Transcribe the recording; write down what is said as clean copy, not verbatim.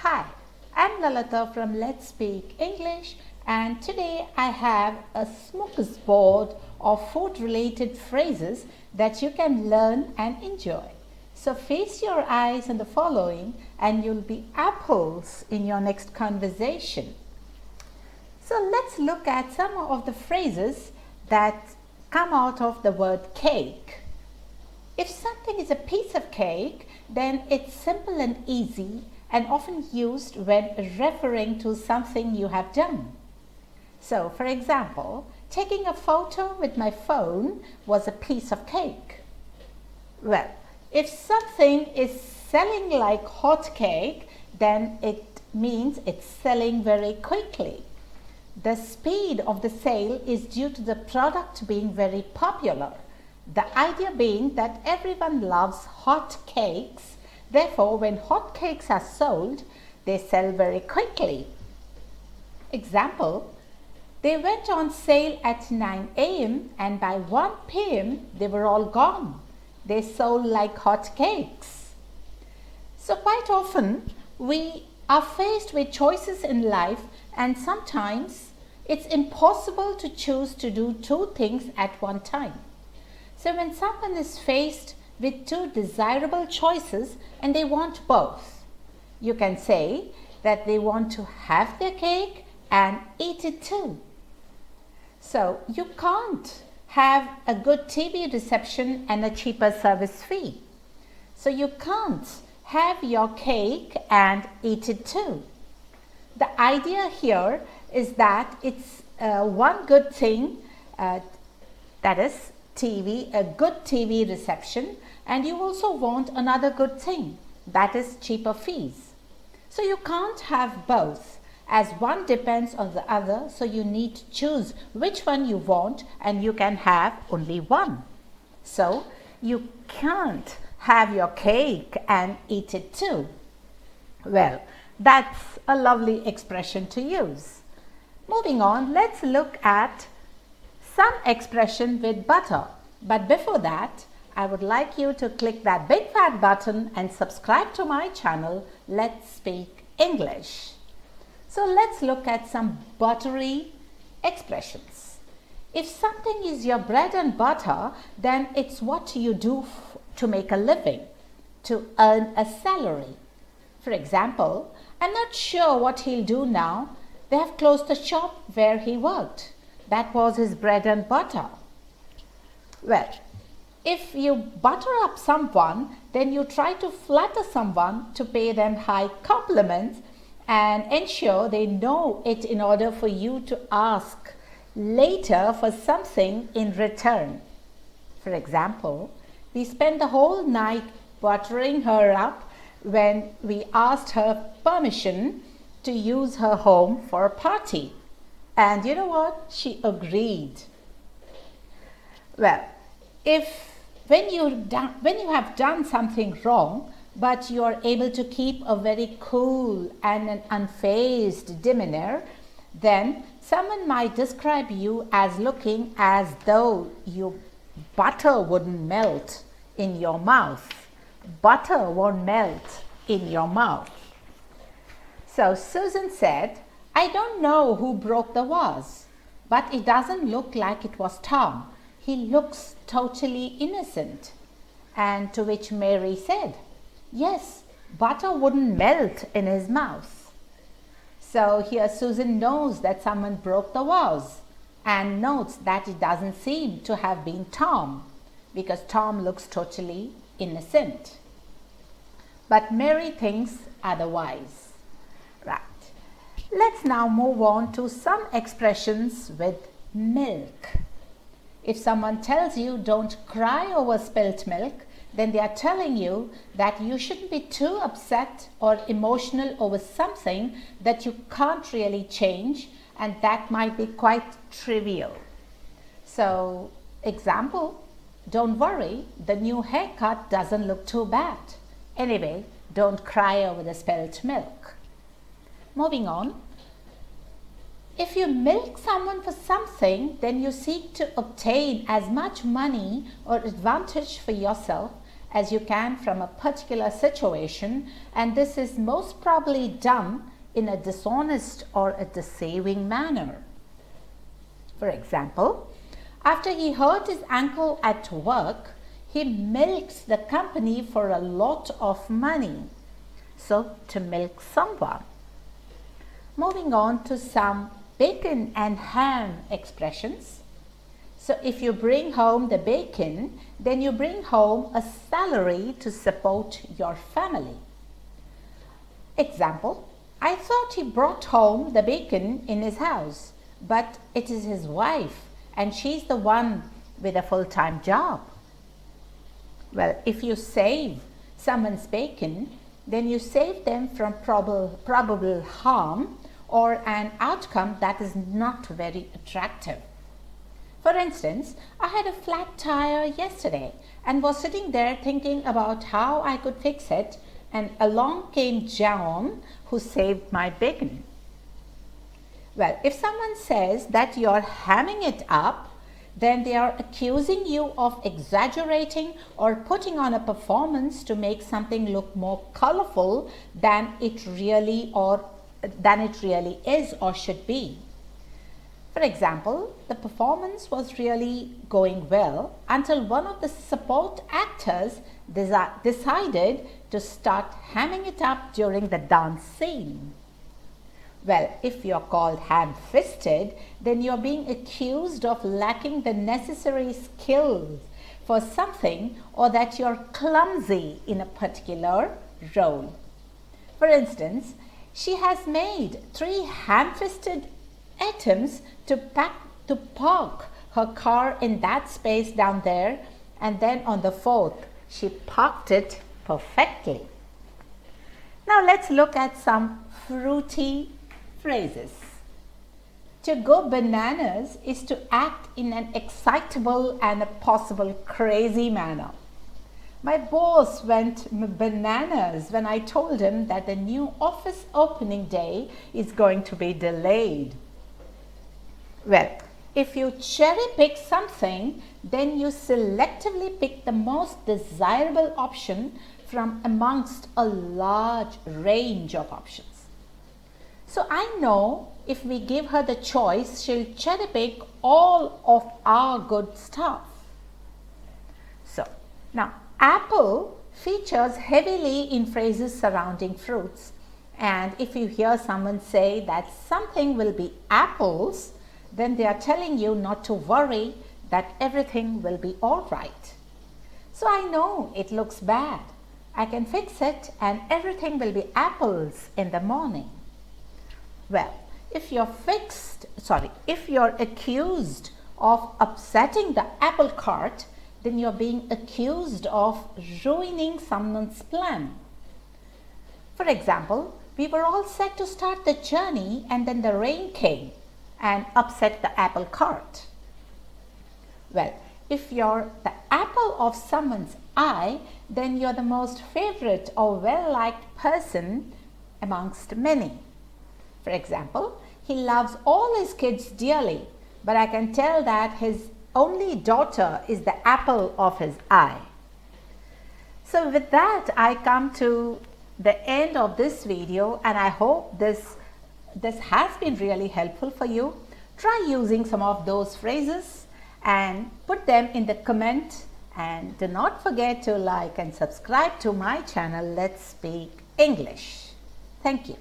Hi, I'm Lalata from Let's Speak English, and today I have a smorgasbord of food related phrases that you can learn and enjoy. So feast your eyes on the following and you'll be apples in your next conversation. So let's look at some of the phrases that come out of the word cake. If something is a piece of cake, then it's simple and easy and often used when referring to something you have done. So, for example, taking a photo with my phone was a piece of cake. Well, if something is selling like hot cake, then it means it's selling very quickly. The speed of the sale is due to the product being very popular. The idea being that everyone loves hot cakes, therefore when hot cakes are sold, they sell very quickly. Example, they went on sale at 9 a.m. and by 1 p.m. they were all gone. They sold like hot cakes. So quite often we are faced with choices in life, and sometimes it's impossible to choose to do two things at one time. So when someone is faced with two desirable choices and they want both, you can say that they want to have their cake and eat it too. So you can't have a good TV reception and a cheaper service fee. So you can't have your cake and eat it too. The idea here is that it's one good thing, that is TV, a good TV reception, and you also want another good thing, that is cheaper fees. So you can't have both, as one depends on the other, so you need to choose which one you want, and you can have only one. So you can't have your cake and eat it too. Well, that's a lovely expression to use. Moving on, let's look at some expression with butter. But before that, I would like you to click that big fat button and subscribe to my channel, Let's Speak English. So let's look at some buttery expressions. If something is your bread and butter, then it's what you do to make a living, to earn a salary. For example, I'm not sure what he'll do now. They have closed the shop where he worked. That was his bread and butter. Well, if you butter up someone, then you try to flatter someone to pay them high compliments and ensure they know it in order for you to ask later for something in return. For example, we spent the whole night buttering her up when we asked her permission to use her home for a party. And you know what? She agreed. Well, when you have done something wrong, but you are able to keep a very cool and an unfazed demeanor, then someone might describe you as looking as though your butter wouldn't melt in your mouth. Butter won't melt in your mouth. So Susan said, I don't know who broke the vase, but it doesn't look like it was Tom. He looks totally innocent. And to which Mary said, yes, butter wouldn't melt in his mouth. So here Susan knows that someone broke the vase and notes that it doesn't seem to have been Tom, because Tom looks totally innocent. But Mary thinks otherwise. Right. Let's now move on to some expressions with milk. If someone tells you don't cry over spilt milk, then they are telling you that you shouldn't be too upset or emotional over something that you can't really change, and that might be quite trivial. So, example, don't worry, the new haircut doesn't look too bad. Anyway, don't cry over the spilt milk. Moving on. If you milk someone for something, then you seek to obtain as much money or advantage for yourself as you can from a particular situation, and this is most probably done in a dishonest or a deceiving manner. For example, after he hurt his ankle at work, he milks the company for a lot of money. So, to milk someone. Moving on to some bacon and ham expressions. So, if you bring home the bacon, then you bring home a salary to support your family. Example, I thought he brought home the bacon in his house, but it is his wife and she's the one with a full-time job. Well, if you save someone's bacon, then you save them from probable harm or an outcome that is not very attractive. For instance, I had a flat tire yesterday and was sitting there thinking about how I could fix it, and along came John, who saved my bacon. Well, if someone says that you're hamming it up, then they are accusing you of exaggerating or putting on a performance to make something look more colorful than it really is or should be. For example, the performance was really going well until one of the support actors decided to start hamming it up during the dance scene. Well, if you're called ham-fisted, then you're being accused of lacking the necessary skills for something, or that you're clumsy in a particular role. For instance, she has made 3 ham-fisted attempts to park her car in that space down there, and then on the 4th, she parked it perfectly. Now let's look at some fruity phrases. To go bananas is to act in an excitable and a possible crazy manner. My boss went bananas when I told him that the new office opening day is going to be delayed. Well, if you cherry pick something, then you selectively pick the most desirable option from amongst a large range of options. So I know if we give her the choice, she'll cherry pick all of our good stuff. So now, apple features heavily in phrases surrounding fruits. And if you hear someone say that something will be apples, then they are telling you not to worry, that everything will be all right. So I know it looks bad. I can fix it and everything will be apples in the morning. Well, if you're accused of upsetting the apple cart, then you're being accused of ruining someone's plan. For example, we were all set to start the journey and then the rain came and upset the apple cart. Well, if you're the apple of someone's eye, then you're the most favorite or well-liked person amongst many. For example, he loves all his kids dearly, but I can tell that his only daughter is the apple of his eye. So with that, I come to the end of this video, and I hope this has been really helpful for you. Try using some of those phrases and put them in the comment, and do not forget to like and subscribe to my channel, Let's Speak English. Thank you.